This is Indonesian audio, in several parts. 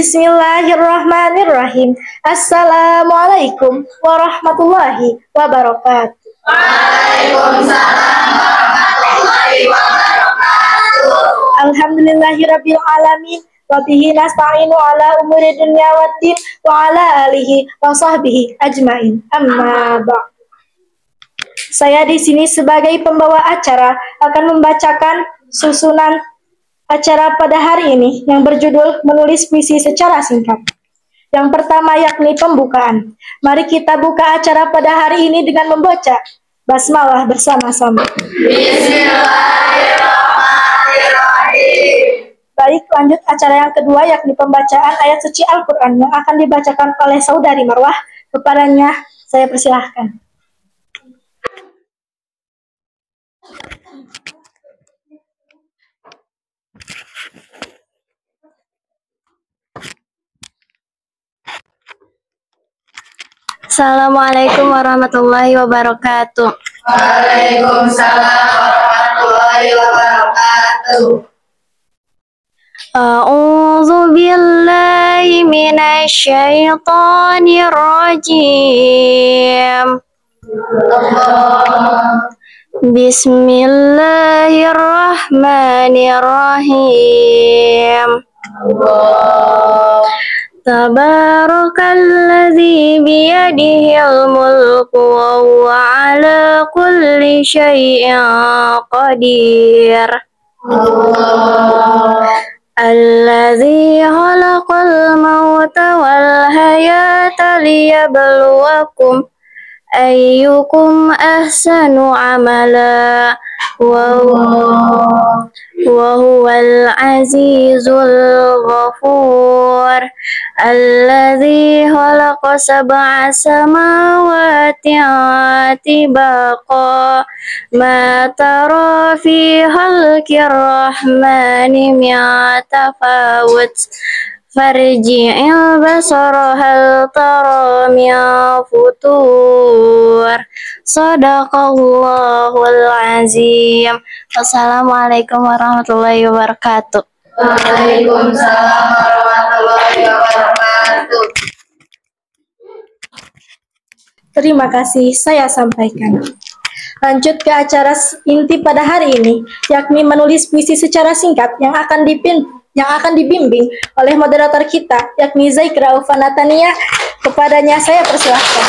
Bismillahirrahmanirrahim. Assalamualaikum warahmatullahi wabarakatuh. Waalaikumsalam warahmatullahi wabarakatuh. Alhamdulillahirabbil alamin. Wa bihi nasta'inu ala umuri dunya waddin wa ala alihi wa sahbihi ajmain. Amma ba'd. Saya di sini sebagai pembawa acara akan membacakan susunan acara pada hari ini yang berjudul menulis puisi secara singkat. Yang pertama yakni pembukaan. Mari kita buka acara pada hari ini dengan membaca basmalah bersama-sama. Bismillahirrahmanirrahim. Baik, lanjut acara yang kedua yakni pembacaan ayat suci Al-Quran yang akan dibacakan oleh Saudari Marwah. Kepadanya saya persilahkan. Assalamualaikum warahmatullahi wabarakatuh. Waalaikumsalam warahmatullahi wabarakatuh. A'udzu billahi minasy syaithanir rajim. Bismillahirrahmanirrahim. Tabarakalladzi biyadihil mulku wa huwa ala kulli syai'in qadir. Alladzi khalaqal mauta wal hayata liyabluwakum ayyukum ahsanu amala wa huwal azizul ghafur. Alladzi khalaqa sab'a samawati tibaqa ma tara fi khalqir rahmani min tafawut farji'il basara hal tara min futur. Shadaqallahul azim. Assalamualaikum warahmatullahi wabarakatuh. Waalaikumsalam warahmatullahi wabarakatuh. Terima kasih saya sampaikan. Lanjut ke acara inti pada hari ini, yakni menulis puisi secara singkat yang akan dibimbing oleh moderator kita, yakni Zaikra Ufanatania. Kepadanya saya persilahkan.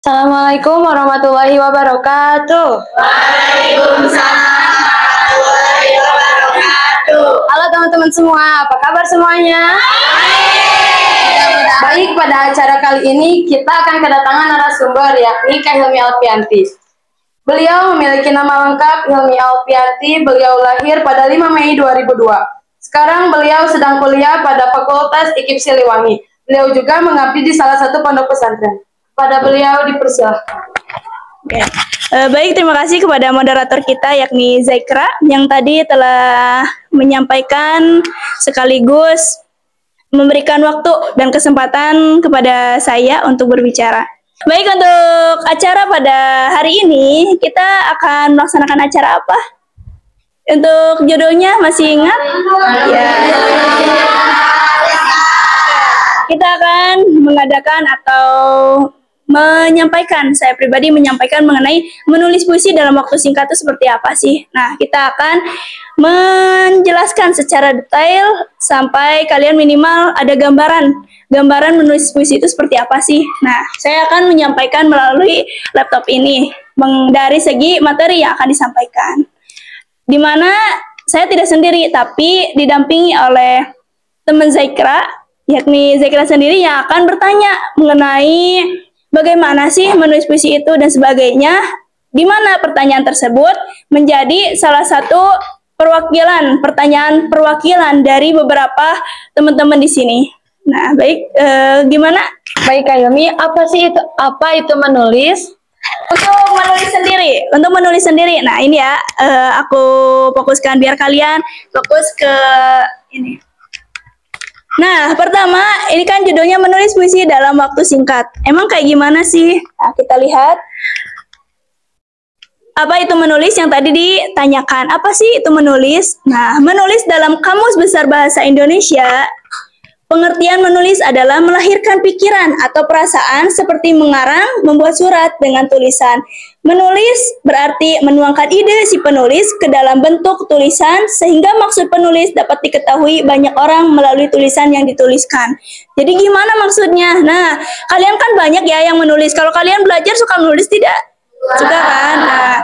Assalamualaikum warahmatullahi wabarakatuh. Waalaikumsalam warahmatullahi wabarakatuh. Halo teman-teman semua, apa kabar semuanya? Baik, pada acara kali ini kita akan kedatangan narasumber yakni Kak Hilmi Alfianti. Beliau memiliki nama lengkap Hilmi Alfianti. Beliau lahir pada 5 Mei 2002. Sekarang beliau sedang kuliah pada Fakultas IKIP Siliwangi. Beliau juga mengabdi di salah satu pondok pesantren. Pada beliau dipersilahkan. Baik, terima kasih kepada moderator kita yakni Zaikra yang tadi telah menyampaikan sekaligus memberikan waktu dan kesempatan kepada saya untuk berbicara. Baik, untuk acara pada hari ini kita akan melaksanakan acara apa? Untuk judulnya masih ingat? Ya. Kita akan mengadakan atau saya pribadi menyampaikan mengenai menulis puisi dalam waktu singkat itu seperti apa sih. Nah, kita akan menjelaskan secara detail sampai kalian minimal ada gambaran menulis puisi itu seperti apa sih. Nah, saya akan menyampaikan melalui laptop ini dari segi materi yang akan disampaikan. Di mana saya tidak sendiri, tapi didampingi oleh teman Zaikra, yakni Zaikra sendiri yang akan bertanya mengenai bagaimana sih menulis puisi itu dan sebagainya, di mana pertanyaan tersebut menjadi salah satu pertanyaan perwakilan dari beberapa teman-teman di sini. Nah, baik, gimana? Baik Kak Hilmi, apa itu menulis? Untuk menulis sendiri. Nah, ini ya, aku fokuskan biar kalian fokus ke ini. Nah, pertama, ini kan judulnya menulis puisi dalam waktu singkat. Emang kayak gimana sih? Nah, kita lihat. Apa itu menulis yang tadi ditanyakan? Apa sih itu menulis? Nah, menulis dalam Kamus Besar Bahasa Indonesia, pengertian menulis adalah melahirkan pikiran atau perasaan seperti mengarang, membuat surat dengan tulisan. Menulis berarti menuangkan ide si penulis ke dalam bentuk tulisan sehingga maksud penulis dapat diketahui banyak orang melalui tulisan yang dituliskan. Jadi gimana maksudnya? Nah, kalian kan banyak ya yang menulis. Kalau kalian belajar suka menulis tidak? Suka kan? Nah,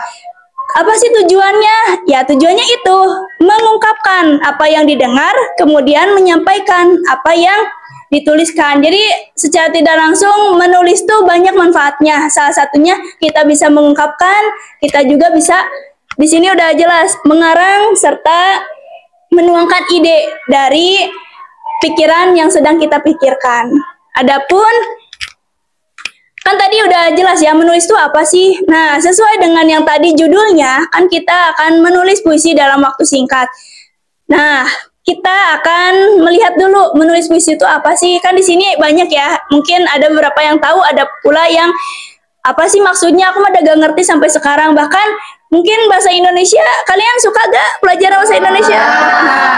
apa sih tujuannya? Ya, tujuannya itu mengungkapkan apa yang didengar, kemudian menyampaikan apa yang dituliskan. Jadi, secara tidak langsung menulis tuh banyak manfaatnya. Salah satunya kita bisa mengungkapkan, kita juga bisa di sini udah jelas mengarang serta menuangkan ide dari pikiran yang sedang kita pikirkan. Adapun kan tadi udah jelas ya menulis itu apa sih? Nah, sesuai dengan yang tadi judulnya, kan kita akan menulis puisi dalam waktu singkat. Nah, kita akan melihat dulu menulis puisi itu apa sih? Kan di sini banyak ya. Mungkin ada beberapa yang tahu, ada pula yang apa sih maksudnya? Aku mah udah gak ngerti sampai sekarang. Bahkan mungkin bahasa Indonesia, kalian suka gak belajar bahasa Indonesia? Nah,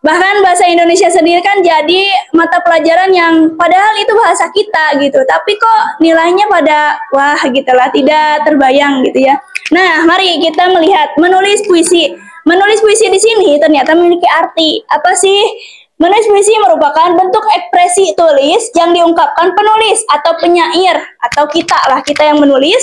bahkan bahasa Indonesia sendiri kan jadi mata pelajaran yang padahal itu bahasa kita gitu. Tapi kok nilainya pada wah gitulah, tidak terbayang gitu ya. Nah, mari kita melihat menulis puisi. Menulis puisi di sini ternyata memiliki arti. Apa sih? Menulis puisi merupakan bentuk ekspresi tulis yang diungkapkan penulis atau penyair atau kita lah, kita yang menulis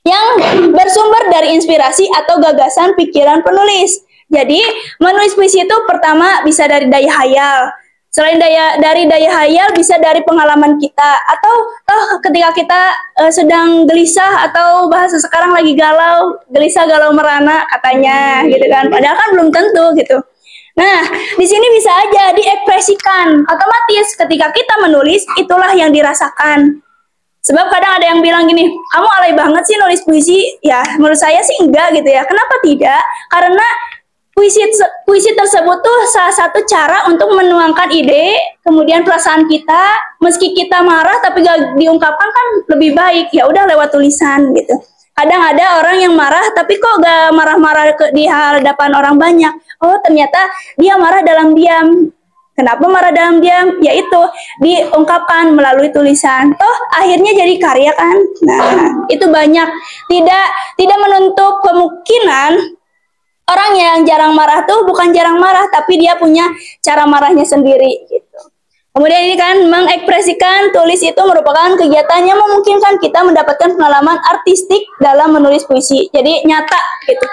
yang bersumber dari inspirasi atau gagasan pikiran penulis. Jadi, menulis puisi itu pertama bisa dari daya hayal. Selain dari daya hayal bisa dari pengalaman kita atau ketika kita sedang gelisah atau bahasa sekarang lagi galau, gelisah galau merana katanya gitu kan. Padahal kan belum tentu gitu. Nah, di sini bisa aja diekspresikan. Otomatis ketika kita menulis itulah yang dirasakan. Sebab kadang ada yang bilang gini, kamu alay banget sih nulis puisi. Ya, menurut saya sih enggak gitu ya. Kenapa tidak? Karena puisi tersebut tuh salah satu cara untuk menuangkan ide, kemudian perasaan kita, meski kita marah tapi gak diungkapkan kan lebih baik, ya udah lewat tulisan gitu. Kadang ada orang yang marah tapi kok gak marah-marah di hadapan orang banyak. Oh ternyata dia marah dalam diam. Kenapa marah dalam diam? Yaitu diungkapkan melalui tulisan. Toh akhirnya jadi karya kan? Nah itu banyak. Tidak menutup kemungkinan orang yang jarang marah tuh bukan jarang marah, tapi dia punya cara marahnya sendiri gitu. Kemudian ini kan mengekspresikan tulis itu merupakan kegiatan yang memungkinkan kita mendapatkan pengalaman artistik dalam menulis puisi. Jadi nyata gitu.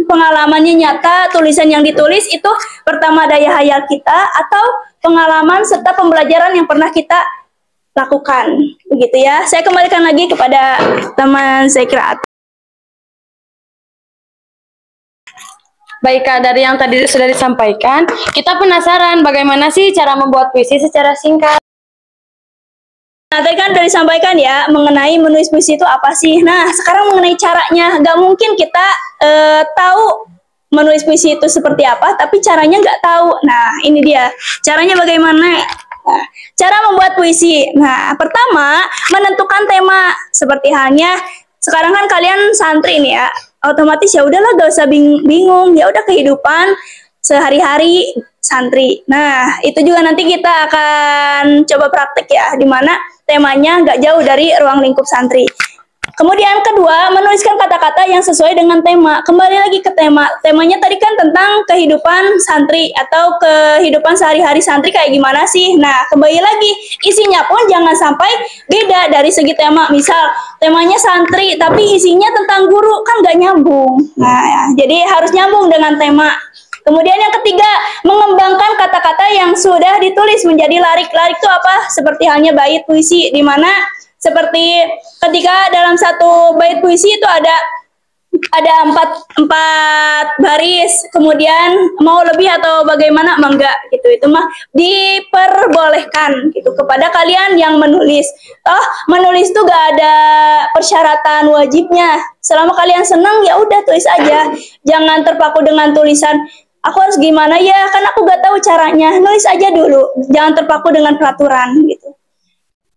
Pengalamannya nyata, tulisan yang ditulis itu pertama daya hayal kita atau pengalaman serta pembelajaran yang pernah kita lakukan. Begitu ya. Saya kembalikan lagi kepada teman saya Kiraat. Baik Kak, dari yang tadi sudah disampaikan, kita penasaran bagaimana sih cara membuat puisi secara singkat. Nah, tadi kan sudah disampaikan ya mengenai menulis puisi itu apa sih. Nah, sekarang mengenai caranya, nggak mungkin kita tahu menulis puisi itu seperti apa, tapi caranya nggak tahu. Nah, ini dia caranya bagaimana. Nah, cara membuat puisi. Nah, pertama menentukan tema. Seperti halnya sekarang kan kalian santri nih ya. Otomatis ya udahlah gak usah bingung, ya udah kehidupan sehari-hari santri. Nah, itu juga nanti kita akan coba praktek ya, di mana temanya nggak jauh dari ruang lingkup santri. Kemudian kedua, menuliskan kata-kata yang sesuai dengan tema. Kembali lagi ke tema. Temanya tadi kan tentang kehidupan santri atau kehidupan sehari-hari santri kayak gimana sih. Nah, kembali lagi, isinya pun jangan sampai beda dari segi tema. Misal, temanya santri, tapi isinya tentang guru, kan nggak nyambung. Nah, ya, jadi harus nyambung dengan tema. Kemudian yang ketiga, mengembangkan kata-kata yang sudah ditulis menjadi larik. Larik itu apa? Seperti halnya bait puisi, di mana seperti ketika dalam satu bait puisi itu ada empat baris, kemudian mau lebih atau bagaimana enggak gitu, itu mah diperbolehkan gitu kepada kalian yang menulis. Menulis tuh gak ada persyaratan wajibnya, selama kalian senang ya udah tulis aja, jangan terpaku dengan tulisan aku harus gimana ya, kan aku gak tahu caranya. Nulis aja dulu, jangan terpaku dengan peraturan gitu.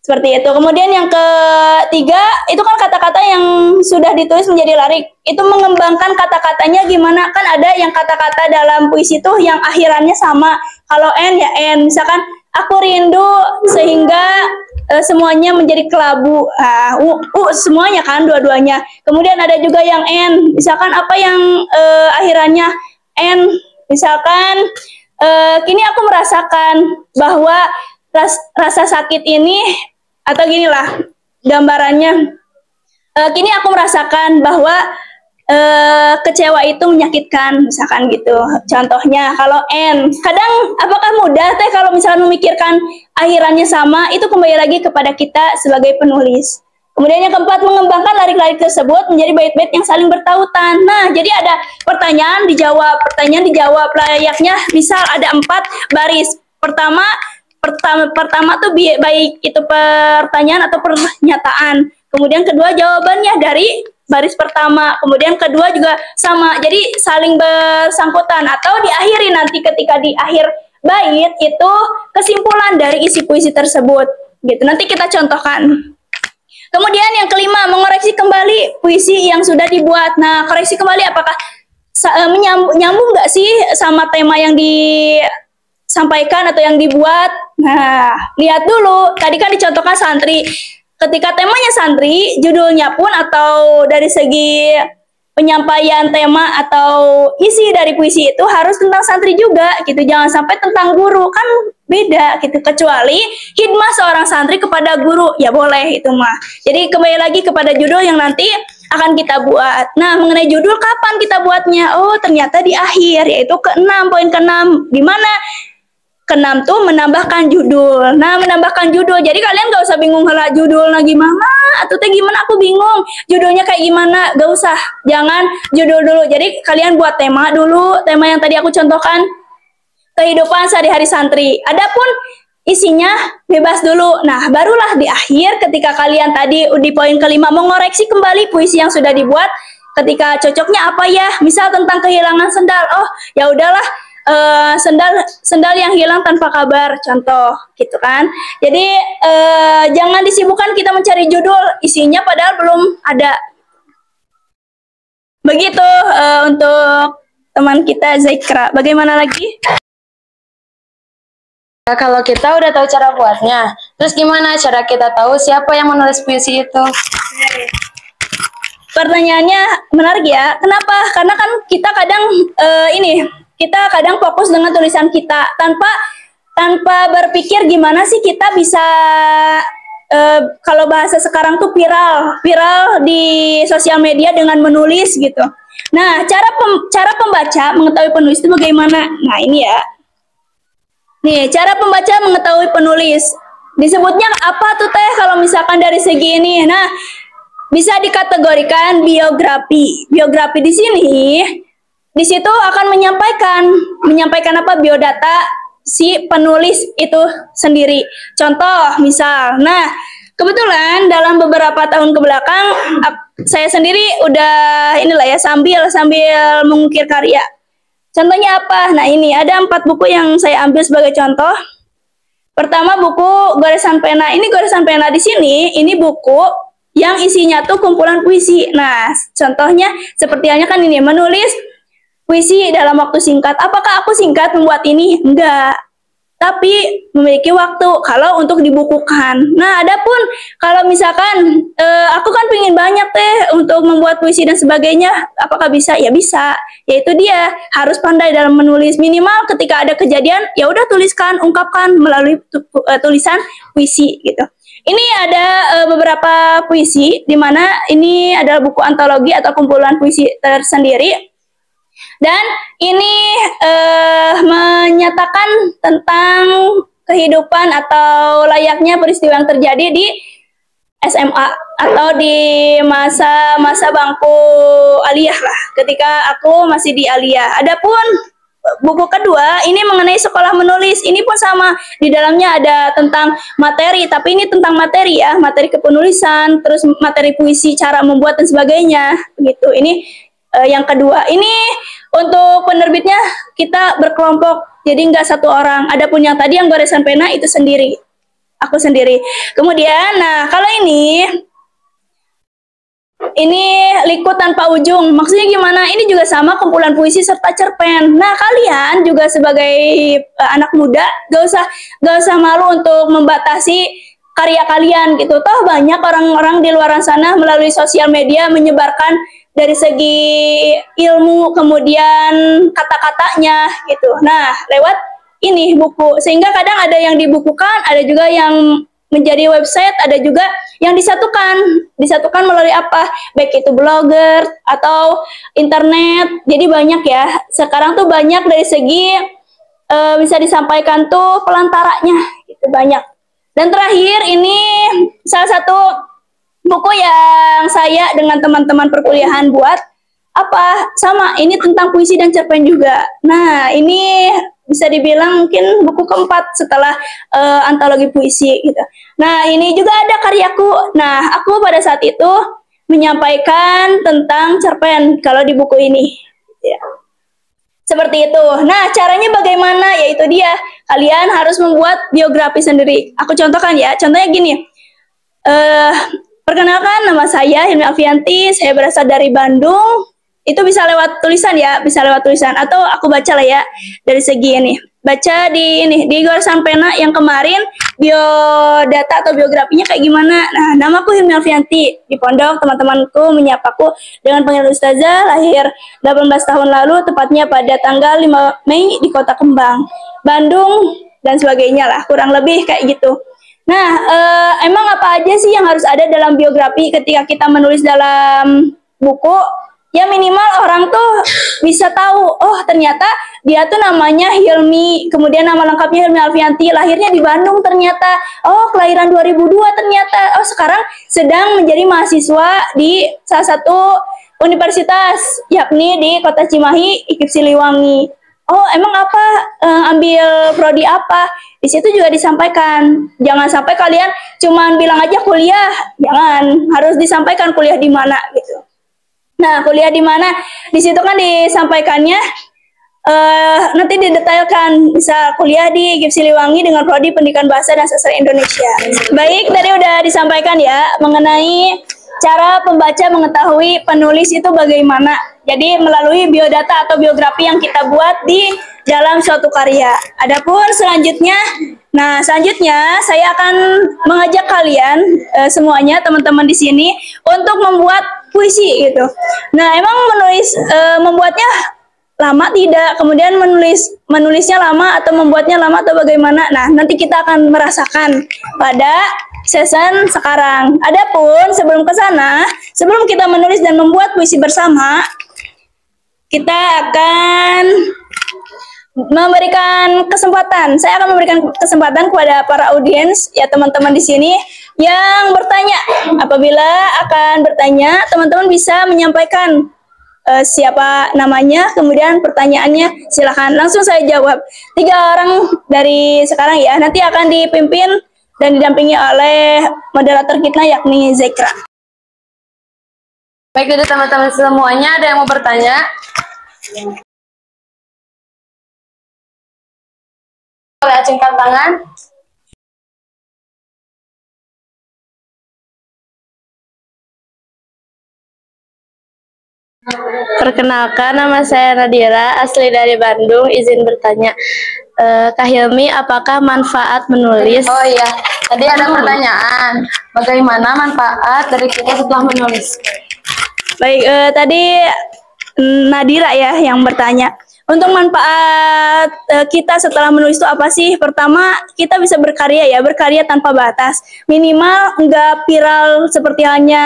Seperti itu. Kemudian yang ketiga, itu kan kata-kata yang sudah ditulis menjadi lirik. Itu mengembangkan kata-katanya gimana? Kan ada yang kata-kata dalam puisi itu yang akhirannya sama. Kalau N ya N. Misalkan, aku rindu sehingga semuanya menjadi kelabu. Semuanya kan, dua-duanya. Kemudian ada juga yang N. Misalkan apa yang akhirannya N. Misalkan, kini aku merasakan bahwa rasa sakit ini, atau ginilah gambarannya, kini aku merasakan bahwa kecewa itu menyakitkan, misalkan gitu. Contohnya kalau N, kadang apakah mudah teh kalau misalkan memikirkan akhirannya sama, itu kembali lagi kepada kita sebagai penulis. Kemudian yang keempat, mengembangkan lirik-lirik tersebut menjadi bait-bait yang saling bertautan. Nah, jadi ada pertanyaan dijawab, layaknya misal ada 4 baris. Pertama tuh baik itu pertanyaan atau pernyataan. Kemudian kedua jawabannya dari baris pertama. Kemudian kedua juga sama. Jadi saling bersangkutan, atau diakhiri nanti ketika di akhir bait itu kesimpulan dari isi puisi tersebut. Gitu. Nanti kita contohkan. Kemudian yang kelima, mengoreksi kembali puisi yang sudah dibuat. Nah, koreksi kembali apakah nyambung nggak sih sama tema yang disampaikan atau yang dibuat? Nah, lihat dulu. Tadi kan dicontohkan santri. Ketika temanya santri, judulnya pun atau dari segi penyampaian tema atau isi dari puisi itu harus tentang santri juga gitu. Jangan sampai tentang guru, kan beda gitu. Kecuali hikmah seorang santri kepada guru, ya boleh itu mah. Jadi kembali lagi kepada judul yang nanti akan kita buat. Nah, mengenai judul kapan kita buatnya? Oh, ternyata di akhir, yaitu poin ke-6. Di mana ke-6 tuh menambahkan judul. Nah, menambahkan judul. Jadi kalian gak usah bingung lah judulnya gimana, atau teh gimana, aku bingung. Judulnya kayak gimana, gak usah. Jangan judul dulu. Jadi kalian buat tema dulu, tema yang tadi aku contohkan, kehidupan sehari-hari santri. Adapun isinya bebas dulu. Nah, barulah di akhir ketika kalian tadi di poin ke-5 mengoreksi kembali puisi yang sudah dibuat, ketika cocoknya apa ya? Misal tentang kehilangan sendal. Oh, ya udahlah, sendal yang hilang tanpa kabar, contoh gitu kan. Jadi jangan disibukkan kita mencari judul, isinya padahal belum ada. Begitu untuk teman kita Zaikra. Bagaimana lagi? Nah, kalau kita udah tahu cara buatnya, terus gimana cara kita tahu siapa yang menulis puisi itu? Pertanyaannya menarik ya. Kenapa? Karena kan kita kadang kita kadang fokus dengan tulisan kita tanpa berpikir gimana sih kita bisa kalau bahasa sekarang tuh viral di sosial media dengan menulis gitu. Nah, cara pembaca mengetahui penulis itu bagaimana? Nah, ini ya. Nih, cara pembaca mengetahui penulis. Disebutnya apa tuh teh kalau misalkan dari segi ini? Nah, bisa dikategorikan biografi. Biografi di situ akan menyampaikan apa? Biodata si penulis itu sendiri. Contoh, misal. Nah, kebetulan dalam beberapa tahun kebelakang saya sendiri udah sambil mengukir karya. Contohnya apa? Nah, ini ada 4 buku yang saya ambil sebagai contoh. Pertama, buku Goresan Pena. Ini Goresan Pena di sini, ini buku yang isinya tuh kumpulan puisi. Nah, contohnya seperti halnya kan ini, menulis puisi dalam waktu singkat. Apakah aku singkat membuat ini? Enggak. Tapi memiliki waktu kalau untuk dibukukan. Nah, adapun kalau misalkan aku kan pengen banyak teh untuk membuat puisi dan sebagainya, apakah bisa? Ya bisa. Yaitu dia harus pandai dalam menulis. Minimal ketika ada kejadian, ya udah tuliskan, ungkapkan melalui tulisan puisi gitu. Ini ada beberapa puisi di mana ini adalah buku antologi atau kumpulan puisi tersendiri. Dan ini menyatakan tentang kehidupan atau layaknya peristiwa yang terjadi di SMA atau di masa bangku aliyah lah, ketika aku masih di aliyah. Adapun buku kedua ini mengenai sekolah menulis. Ini pun sama, di dalamnya ada tentang materi, tapi ini tentang materi ya, materi kepenulisan, terus materi puisi, cara membuat dan sebagainya gitu. Ini yang kedua. Ini untuk penerbitnya kita berkelompok, jadi nggak satu orang. Adapun yang tadi yang Goresan Pena itu sendiri. aku sendiri. Kemudian, nah kalau ini liku tanpa ujung. Maksudnya gimana? Ini juga sama kumpulan puisi serta cerpen. Nah, kalian juga sebagai anak muda gak usah malu untuk membatasi karya kalian gitu. Toh banyak orang-orang di luar sana melalui sosial media menyebarkan dari segi ilmu, kemudian kata-katanya gitu. Nah, lewat ini buku. Sehingga kadang ada yang dibukukan, ada juga yang menjadi website, ada juga yang disatukan melalui apa, baik itu blogger atau internet. Jadi banyak ya, sekarang tuh banyak dari segi bisa disampaikan tuh pelantaranya gitu, banyak. Dan terakhir ini salah satu buku yang saya dengan teman-teman perkuliahan buat apa, sama ini tentang puisi dan cerpen juga. Nah, ini bisa dibilang mungkin buku keempat setelah antologi puisi gitu. Nah, ini juga ada karyaku. Nah, aku pada saat itu menyampaikan tentang cerpen kalau di buku ini. Ya. Seperti itu. Nah, caranya bagaimana? Yaitu dia, kalian harus membuat biografi sendiri. Aku contohkan ya. Contohnya gini. Perkenalkan, nama saya Hilmi Alfianti. Saya berasal dari Bandung. Itu bisa lewat tulisan ya, bisa lewat tulisan atau aku baca lah ya dari segi ini. Baca di goresan pena yang kemarin biodata atau biografinya kayak gimana. Nah, namaku Hilmi Alfianti. Di pondok teman-temanku menyapaku dengan panggilan ustazah, lahir 18 tahun lalu tepatnya pada tanggal 5 Mei di Kota Kembang, Bandung dan sebagainya lah, kurang lebih kayak gitu. Nah, emang apa aja sih yang harus ada dalam biografi ketika kita menulis dalam buku? Ya minimal orang tuh bisa tahu, oh ternyata dia tuh namanya Hilmi, kemudian nama lengkapnya Hilmi Alfianti, lahirnya di Bandung ternyata, oh kelahiran 2002 ternyata, oh sekarang sedang menjadi mahasiswa di salah satu universitas, yakni di Kota Cimahi, IKIP Siliwangi. Oh emang apa, ambil prodi apa? Di situ juga disampaikan, jangan sampai kalian cuman bilang aja kuliah, jangan, harus disampaikan kuliah di mana gitu. Nah, kuliah di mana? Di situ kan disampaikannya nanti didetailkan, bisa kuliah di IKIP Siliwangi dengan prodi Pendidikan Bahasa dan Sastra Indonesia. Baik, tadi udah disampaikan ya mengenai cara pembaca mengetahui penulis itu bagaimana. Jadi melalui biodata atau biografi yang kita buat di dalam suatu karya. Adapun selanjutnya, saya akan mengajak kalian semuanya, teman-teman di sini, untuk membuat puisi gitu. Nah, emang membuatnya lama tidak? Kemudian menulisnya lama atau membuatnya lama atau bagaimana? Nah, nanti kita akan merasakan pada season sekarang. Adapun sebelum ke sana, sebelum kita menulis dan membuat puisi bersama, kita akan memberikan kesempatan. Saya akan memberikan kesempatan kepada para audiens, ya teman-teman di sini yang bertanya. Apabila akan bertanya, teman-teman bisa menyampaikan siapa namanya, kemudian pertanyaannya, silahkan langsung saya jawab. 3 orang dari sekarang ya, nanti akan dipimpin dan didampingi oleh moderator kita yakni Zekra. Baik, jadi teman-teman semuanya ada yang mau bertanya? Boleh acungkan tangan. Perkenalkan, nama saya Nadira, asli dari Bandung. Izin bertanya, Kak Hilmi, apakah manfaat menulis? Oh iya, tadi ada pertanyaan, bagaimana manfaat dari kita setelah menulis? Baik, tadi Nadira ya yang bertanya. Untuk manfaat kita setelah menulis itu apa sih? Pertama, kita bisa berkarya ya, berkarya tanpa batas. Minimal nggak viral seperti hanya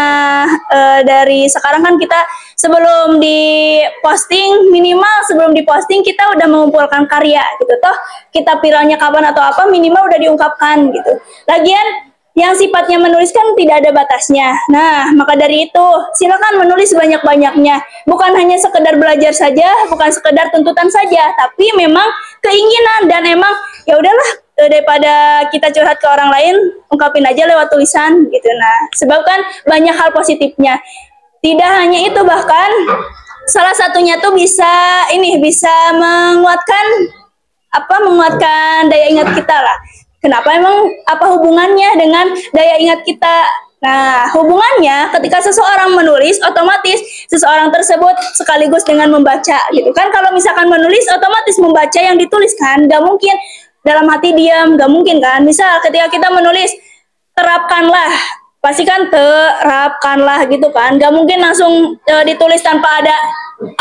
dari sekarang kan kita sebelum diposting, minimal sebelum diposting kita udah mengumpulkan karya gitu. Toh kita viralnya kapan atau apa, minimal udah diungkapkan gitu. Lagian yang sifatnya menulis kan tidak ada batasnya. Nah, maka dari itu, silakan menulis banyak-banyaknya. Bukan hanya sekedar belajar saja, bukan sekedar tuntutan saja, tapi memang keinginan dan emang ya udahlah, daripada kita curhat ke orang lain, ungkapin aja lewat tulisan gitu. Nah, sebab kan banyak hal positifnya. Tidak hanya itu, bahkan salah satunya tuh bisa menguatkan daya ingat kita lah. Kenapa emang apa hubungannya dengan daya ingat kita? Nah, hubungannya ketika seseorang menulis, otomatis seseorang tersebut sekaligus dengan membaca gitu kan. Kalau misalkan menulis, otomatis membaca yang dituliskan. Gak mungkin dalam hati diam, gak mungkin kan. Misal ketika kita menulis, terapkanlah, pasti kan terapkanlah gitu kan. Gak mungkin langsung ditulis tanpa ada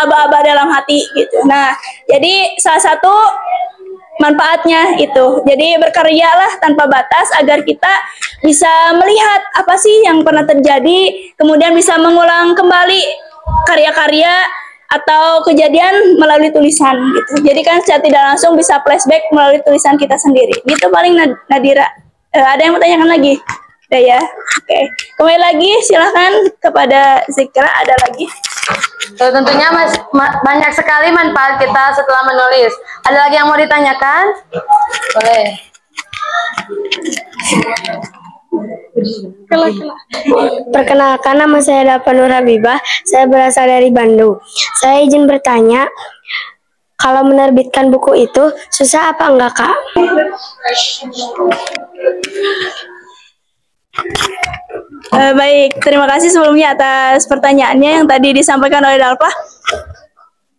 aba-aba dalam hati gitu. Nah, jadi salah satu manfaatnya itu. Jadi berkaryalah tanpa batas agar kita bisa melihat apa sih yang pernah terjadi, kemudian bisa mengulang kembali karya-karya atau kejadian melalui tulisan gitu. Jadi kan secara tidak langsung bisa flashback melalui tulisan kita sendiri. Gitu paling Nadira. Ada yang mau tanyakan lagi? Udah ya. Oke. Kembali lagi silahkan kepada Zikra, ada lagi. Tentunya banyak sekali manfaat kita setelah menulis. Ada lagi yang mau ditanyakan? Boleh. Perkenalkan, nama saya Dapa Nur Habibah. Saya berasal dari Bandung. Saya izin bertanya, kalau menerbitkan buku itu susah apa enggak, Kak? Baik, terima kasih sebelumnya atas pertanyaannya yang tadi disampaikan oleh Dalpa.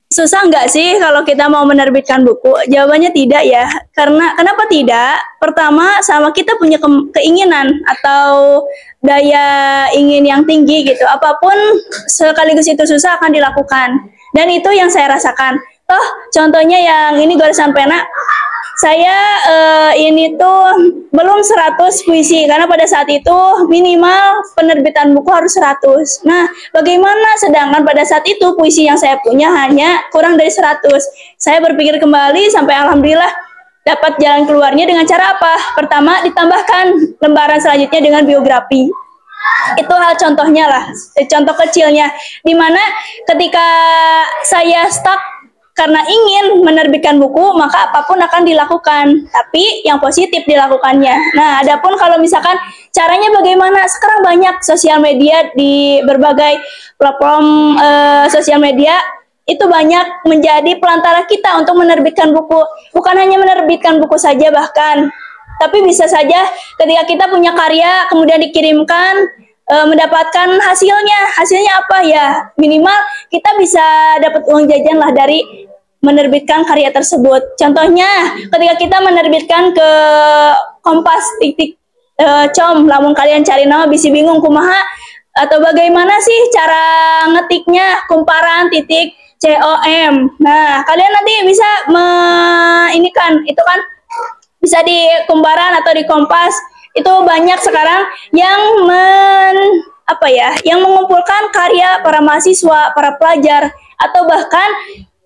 Susah nggak sih kalau kita mau menerbitkan buku? Jawabannya tidak ya. Karena kenapa tidak? Pertama, sama kita punya keinginan atau daya ingin yang tinggi gitu. Apapun sekaligus itu susah akan dilakukan. Dan itu yang saya rasakan. Toh, contohnya yang ini garisan pena. Saya ini tuh belum 100 puisi karena pada saat itu minimal penerbitan buku harus 100. Nah, bagaimana sedangkan pada saat itu puisi yang saya punya hanya kurang dari 100. Saya berpikir kembali sampai alhamdulillah dapat jalan keluarnya dengan cara apa? Pertama, ditambahkan lembaran selanjutnya dengan biografi. Itu hal contohnya lah, contoh kecilnya. Dimana ketika saya stuck karena ingin menerbitkan buku, maka apapun akan dilakukan, tapi yang positif dilakukannya. Nah, adapun kalau misalkan caranya bagaimana, sekarang banyak sosial media di berbagai platform sosial media, itu banyak menjadi pelantara kita untuk menerbitkan buku. Bukan hanya menerbitkan buku saja bahkan, tapi bisa saja ketika kita punya karya, kemudian dikirimkan, mendapatkan hasilnya apa ya, minimal kita bisa dapat uang jajan lah dari menerbitkan karya tersebut. Contohnya ketika kita menerbitkan ke Kompas com, lamun kalian cari nama bisi bingung kumaha atau bagaimana sih cara ngetiknya kumparan com. Nah, kalian nanti bisa ini kan, itu kan bisa di kumparan atau di Kompas. Itu banyak sekarang yang yang mengumpulkan karya para mahasiswa, para pelajar, atau bahkan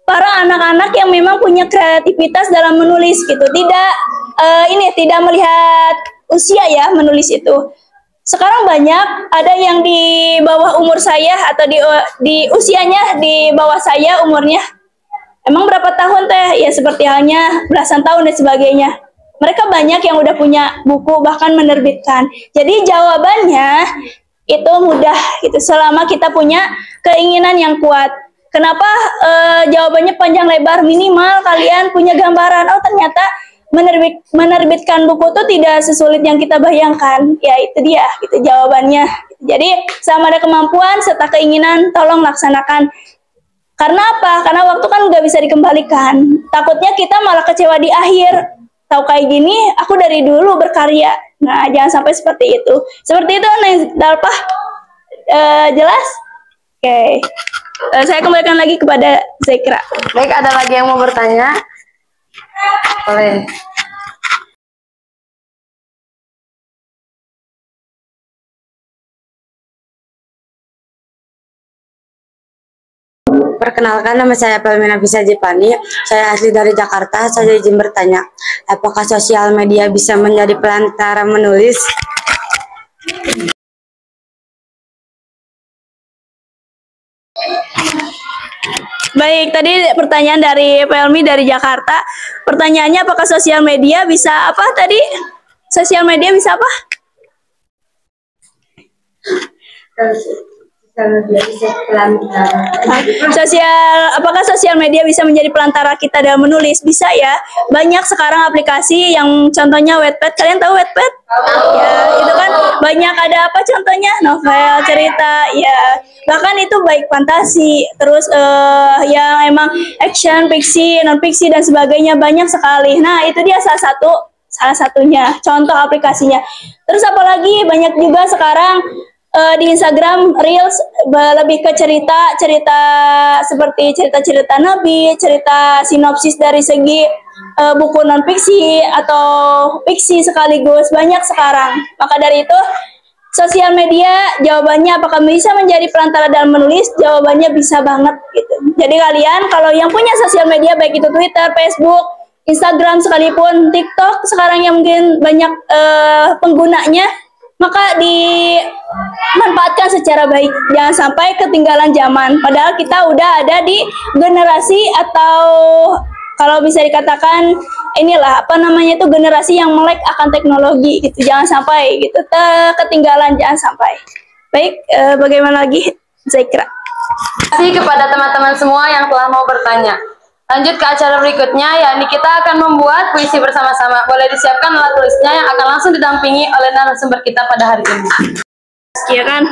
para anak-anak yang memang punya kreativitas dalam menulis gitu. Tidak melihat usia ya menulis itu. Sekarang banyak ada yang di bawah umur saya atau di usianya di bawah saya umurnya. Emang berapa tahun teh? Ya seperti halnya belasan tahun dan sebagainya. Mereka banyak yang udah punya buku bahkan menerbitkan. Jadi jawabannya itu mudah gitu selama kita punya keinginan yang kuat. Kenapa jawabannya panjang lebar? Minimal kalian punya gambaran. Oh, ternyata menerbitkan buku itu tidak sesulit yang kita bayangkan. Ya itu dia gitu jawabannya. Jadi sama ada kemampuan serta keinginan, tolong laksanakan. Karena apa? Karena waktu kan nggak bisa dikembalikan. Takutnya kita malah kecewa di akhir. Tahu kayak gini, aku dari dulu berkarya. Nah, jangan sampai seperti itu. Seperti itu, Dalpa. Jelas? Oke. Saya kembalikan lagi kepada Zikra. Baik, ada lagi yang mau bertanya? Boleh. Perkenalkan, nama saya Pelmina Bisa Jepani. Saya asli dari Jakarta. Saya izin bertanya, apakah sosial media bisa menjadi pelantara menulis? Baik, tadi pertanyaan dari Pelmi dari Jakarta. Pertanyaannya apakah sosial media bisa apa tadi? Sosial media bisa apa? Apakah sosial media bisa menjadi pelantara kita dalam menulis? Bisa ya. Banyak sekarang aplikasi yang contohnya Wattpad. Kalian tahu Wattpad? Ya, itu kan banyak, ada apa contohnya? Novel, cerita, ya. Bahkan itu baik fantasi, terus yang emang action, fiksi, non fiksi dan sebagainya banyak sekali. Nah, itu dia salah satunya contoh aplikasinya. Terus apalagi banyak juga sekarang di Instagram Reels lebih ke cerita seperti cerita Nabi, cerita sinopsis dari segi buku non fiksi atau fiksi sekaligus, banyak sekarang. Maka dari itu sosial media, jawabannya apakah bisa menjadi perantara dalam menulis? Jawabannya bisa banget gitu. Jadi kalian kalau yang punya sosial media baik itu Twitter, Facebook, Instagram sekalipun, TikTok sekarang yang mungkin banyak penggunanya, maka dimanfaatkan secara baik. Jangan sampai ketinggalan zaman. Padahal kita udah ada di generasi atau kalau bisa dikatakan inilah generasi yang melek akan teknologi gitu. Jangan sampai gitu ketinggalan, jangan sampai. Baik, bagaimana lagi Zaikra? Terima kasih kepada teman-teman semua yang telah mau bertanya. Lanjut ke acara berikutnya, yakni kita akan membuat puisi bersama-sama. Boleh disiapkan alat tulisnya yang akan langsung didampingi oleh narasumber kita pada hari ini. Iya kan?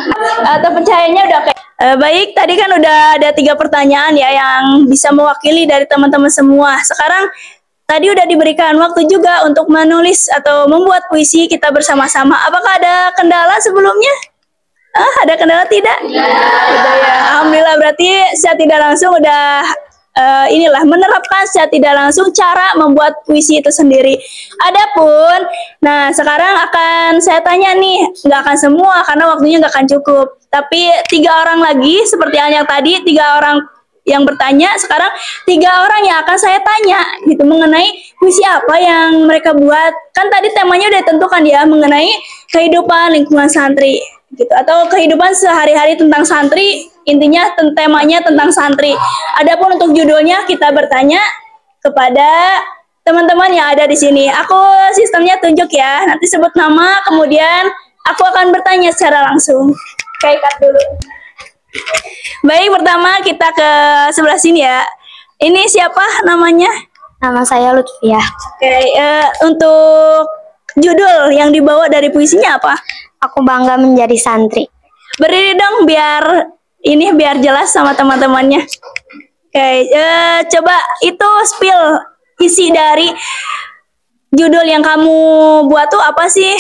Atau percayanya udah kayak baik, tadi kan udah ada 3 pertanyaan ya yang bisa mewakili dari teman-teman semua. Sekarang tadi udah diberikan waktu juga untuk menulis atau membuat puisi kita bersama-sama. Apakah ada kendala sebelumnya? Ada kendala tidak? Ya. Alhamdulillah, berarti saya tidak langsung udah menerapkan secara tidak langsung cara membuat puisi itu sendiri. Adapun, nah sekarang akan saya tanya nih, nggak akan semua karena waktunya nggak akan cukup. Tapi 3 orang lagi, seperti yang tadi 3 orang yang bertanya, sekarang 3 orang yang akan saya tanya gitu mengenai puisi apa yang mereka buat. Kan tadi temanya udah ditentukan ya, mengenai kehidupan lingkungan santri gitu, atau kehidupan sehari-hari tentang santri. Intinya temanya tentang santri. Adapun untuk judulnya kita bertanya kepada teman-teman yang ada di sini. Aku sistemnya tunjuk ya. Nanti sebut nama, kemudian aku akan bertanya secara langsung. Oke, cut dulu. Baik, pertama kita ke sebelah sini ya. Ini siapa namanya? Nama saya Lutfia. Oke, untuk judul yang dibawa dari puisinya apa? Aku bangga menjadi santri. Berdiri dong biar jelas sama teman-temannya. Oke, coba itu spill isi dari judul yang kamu buat tuh apa sih?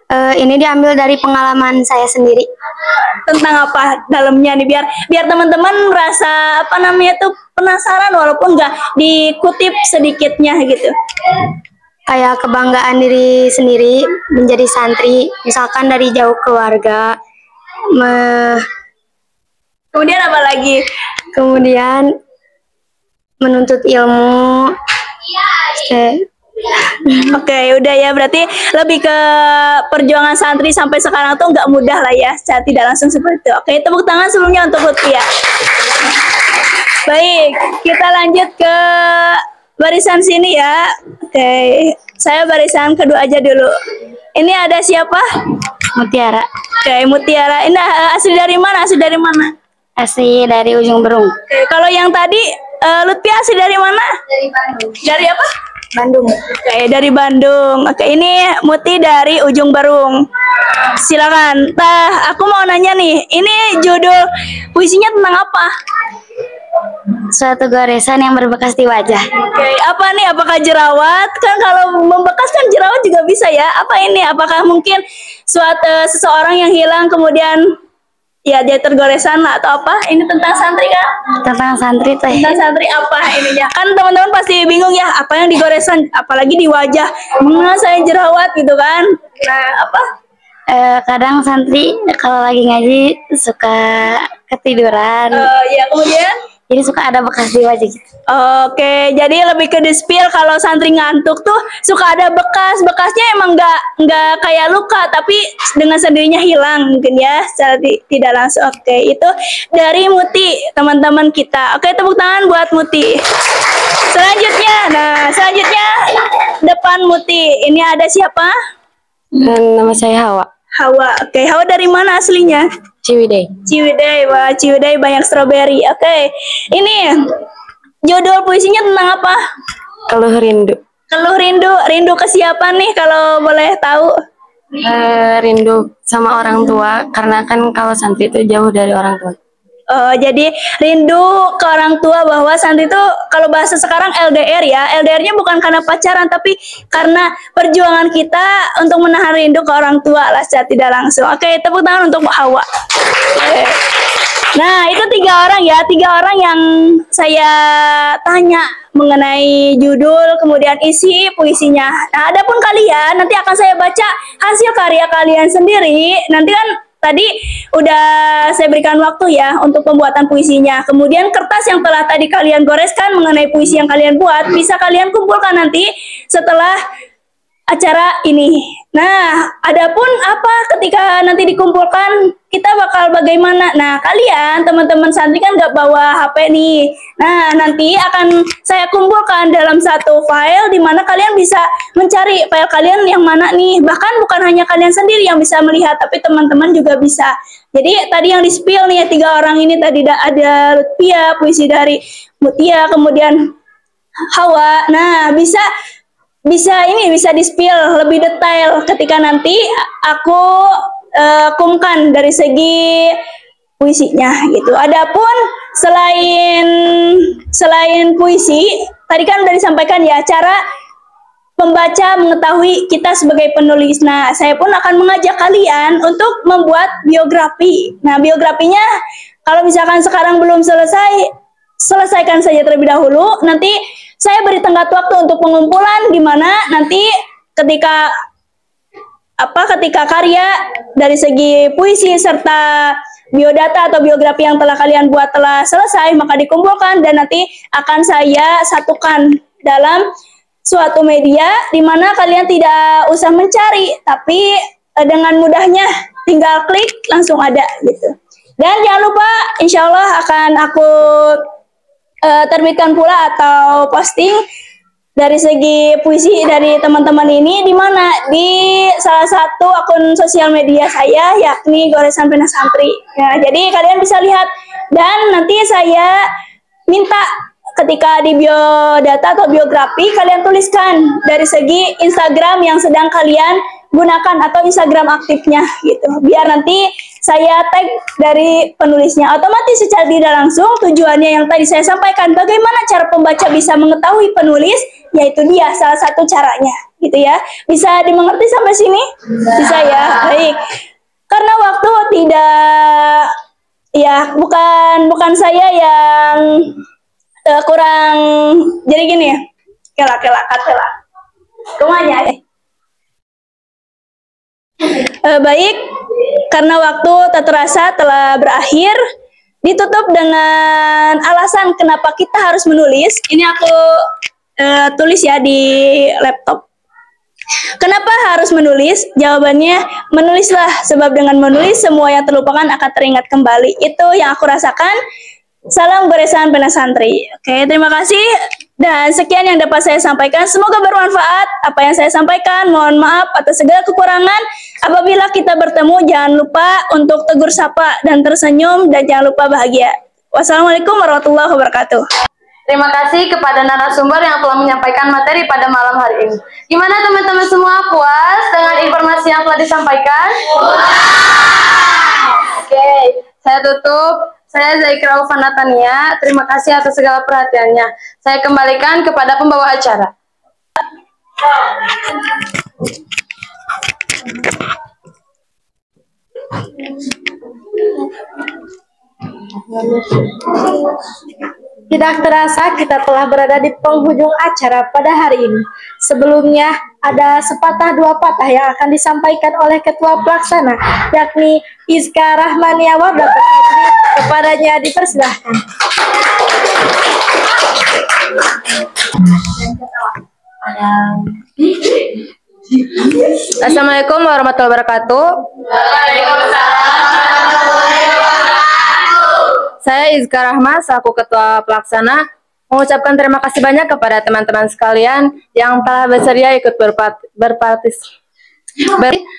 Ini diambil dari pengalaman saya sendiri. Tentang apa dalamnya nih, biar teman-teman merasa penasaran walaupun nggak dikutip sedikitnya gitu. Kayak kebanggaan diri sendiri menjadi santri, misalkan dari jauh keluarga. Kemudian apa lagi? Kemudian menuntut ilmu. Oke, udah ya, berarti lebih ke perjuangan santri sampai sekarang tuh nggak mudah lah ya, secara tidak langsung seperti itu. Oke, tepuk tangan sebelumnya untuk Lutfia. Baik, kita lanjut ke barisan sini ya. Oke, saya barisan kedua aja dulu. Ini ada siapa? Mutiara. Oke, Mutiara. Ini asli dari mana? Asli dari Ujung Berung. Oke, kalau yang tadi Lutfia asli dari mana? Dari Bandung. Dari apa? Bandung. Oke, dari Bandung. Oke, ini Muti dari Ujung Berung. Silakan. Aku mau nanya nih, ini judul puisinya tentang apa? Suatu goresan yang berbekas di wajah. Oke, apa nih? Apakah jerawat? Kan kalau membekas kan jerawat juga bisa ya. Apa ini? Apakah mungkin seseorang yang hilang kemudian ya dia tergoresan lah atau apa? Ini tentang santri kan? Tentang santri teh. Tentang santri apa ininya? Kan teman-teman pasti bingung ya, apa yang digoresan? Apalagi di wajah. Saya jerawat gitu kan? Nah, apa? Kadang santri kalau lagi ngaji suka ketiduran. Ya kemudian? Jadi suka ada bekas di wajah gitu. Oke, jadi lebih ke di-spill kalau santri ngantuk tuh suka ada bekas. Bekasnya emang nggak kayak luka, tapi dengan sendirinya hilang mungkin ya, secara tidak langsung. Oke, itu dari Muti, teman-teman kita. Oke, tepuk tangan buat Muti. Selanjutnya depan Muti. Ini ada siapa? Nama saya Hawa. Hawa. Oke, Hawa dari mana aslinya? Ciwidey. Ciwidey, wah Ciwidey banyak stroberi. Oke, ini judul puisinya tentang apa? Keluh rindu. Keluh rindu, rindu ke siapa nih kalau boleh tahu? Rindu sama orang tua, karena kan kalau santri itu jauh dari orang tua. Oh, jadi rindu ke orang tua, bahwa santri itu kalau bahasa sekarang LDR ya. LDR-nya bukan karena pacaran, tapi karena perjuangan kita untuk menahan rindu ke orang tua lah secara tidak langsung. Oke, tepuk tangan untuk Hawa. Oke. Nah, itu 3 orang ya, 3 orang yang saya tanya mengenai judul, kemudian isi puisinya. Nah, adapun kalian, nanti akan saya baca hasil karya kalian sendiri. Nanti kan tadi udah saya berikan waktu ya untuk pembuatan puisinya. Kemudian kertas yang telah tadi kalian goreskan mengenai puisi yang kalian buat, bisa kalian kumpulkan nanti setelah acara ini. Nah, adapun apa ketika nanti dikumpulkan, kita bakal bagaimana? Nah, kalian teman-teman santri kan nggak bawa HP nih. Nah, nanti akan saya kumpulkan dalam satu file di mana kalian bisa mencari file kalian yang mana nih. Bahkan bukan hanya kalian sendiri yang bisa melihat, tapi teman-teman juga bisa. Jadi tadi yang di-spill nih 3 orang ini tadi ada Lutfia, puisi dari Mutia, kemudian Hawa. Nah, bisa di-spill lebih detail ketika nanti aku kumkan dari segi puisinya gitu. Adapun selain puisi, tadi kan udah disampaikan ya cara pembaca mengetahui kita sebagai penulis. Nah, saya pun akan mengajak kalian untuk membuat biografi. Nah, biografinya kalau misalkan sekarang belum selesai, selesaikan saja terlebih dahulu. Nanti saya beri tenggat waktu untuk pengumpulan, di mana nanti ketika karya dari segi puisi serta biodata atau biografi yang telah kalian buat telah selesai, maka dikumpulkan dan nanti akan saya satukan dalam suatu media di mana kalian tidak usah mencari, tapi dengan mudahnya tinggal klik langsung ada gitu. Dan jangan lupa, insya Allah akan aku terbitkan pula atau posting dari segi puisi dari teman-teman ini di mana di salah satu akun sosial media saya, yakni Goresan Pena Santri. Ya, jadi kalian bisa lihat, dan nanti saya minta ketika di biodata atau biografi kalian tuliskan dari segi Instagram yang sedang kalian gunakan atau Instagram aktifnya gitu. Biar nanti saya tag dari penulisnya. Otomatis secara tidak langsung tujuannya yang tadi saya sampaikan, bagaimana cara pembaca bisa mengetahui penulis, yaitu dia salah satu caranya gitu ya. Bisa dimengerti sampai sini? Bisa ya. Baik. Karena waktu tidak, ya bukan saya yang kurang, jadi gini ya. Kelak. Kumanya. Baik, karena waktu tak terasa telah berakhir, ditutup dengan alasan kenapa kita harus menulis. Ini aku tulis ya di laptop. Kenapa harus menulis? Jawabannya, menulislah, sebab dengan menulis semua yang terlupakan akan teringat kembali. Itu yang aku rasakan. Salam Goresan Pena Santri. Oke, terima kasih. Dan sekian yang dapat saya sampaikan. Semoga bermanfaat apa yang saya sampaikan. Mohon maaf atas segala kekurangan. Apabila kita bertemu, jangan lupa untuk tegur sapa dan tersenyum, dan jangan lupa bahagia. Wassalamualaikum warahmatullahi wabarakatuh. Terima kasih kepada narasumber yang telah menyampaikan materi pada malam hari ini. Gimana teman-teman semua, puas dengan informasi yang telah disampaikan? Oke, saya tutup. Saya Zaikra Ufanatania. Terima kasih atas segala perhatiannya. Saya kembalikan kepada pembawa acara. Tidak terasa kita telah berada di penghujung acara pada hari ini. Sebelumnya ada sepatah dua patah yang akan disampaikan oleh Ketua Pelaksana, yakni Izka Rahmaniawa. Kepadanya dipersilahkan. Assalamualaikum warahmatullahi wabarakatuh. Saya Izka Rahma, selaku Ketua Pelaksana, mengucapkan terima kasih banyak kepada teman-teman sekalian yang telah bersedia ikut berpartisipasi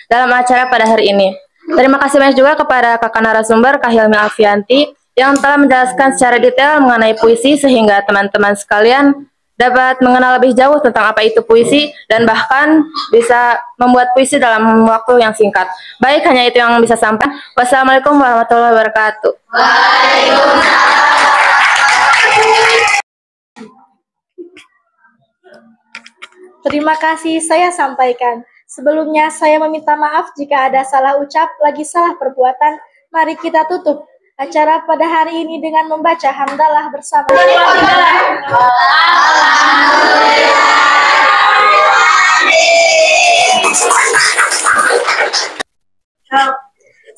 dalam acara pada hari ini. Terima kasih banyak juga kepada kakak narasumber Kak Hilmi Alfianti yang telah menjelaskan secara detail mengenai puisi sehingga teman-teman sekalian dapat mengenal lebih jauh tentang apa itu puisi dan bahkan bisa membuat puisi dalam waktu yang singkat. Baik, hanya itu yang bisa sampaikan. Wassalamualaikum warahmatullahi wabarakatuh. Terima kasih saya sampaikan. Sebelumnya saya meminta maaf jika ada salah ucap, lagi salah perbuatan. Mari kita tutup acara pada hari ini dengan membaca hamdalah bersama.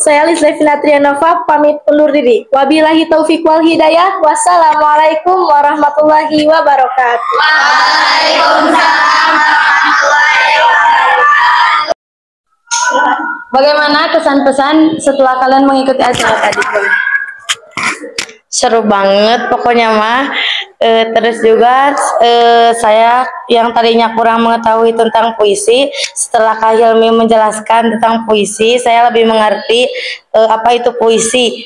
Saya Lisle Finatrianova pamit undur diri. Wabillahi taufiq wal hidayah. Wassalamualaikum warahmatullahi wabarakatuh. Bagaimana kesan-pesan setelah kalian mengikuti acara tadi? Seru banget pokoknya mah. Terus juga saya yang tadinya kurang mengetahui tentang puisi, setelah Kak Hilmi menjelaskan tentang puisi, saya lebih mengerti apa itu puisi.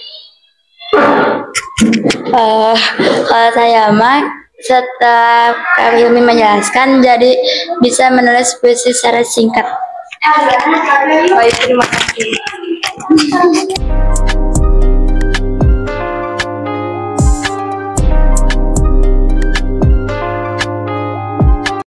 Kalau saya mah setelah Kak Hilmi menjelaskan jadi bisa menulis puisi secara singkat. Baik, terima kasih.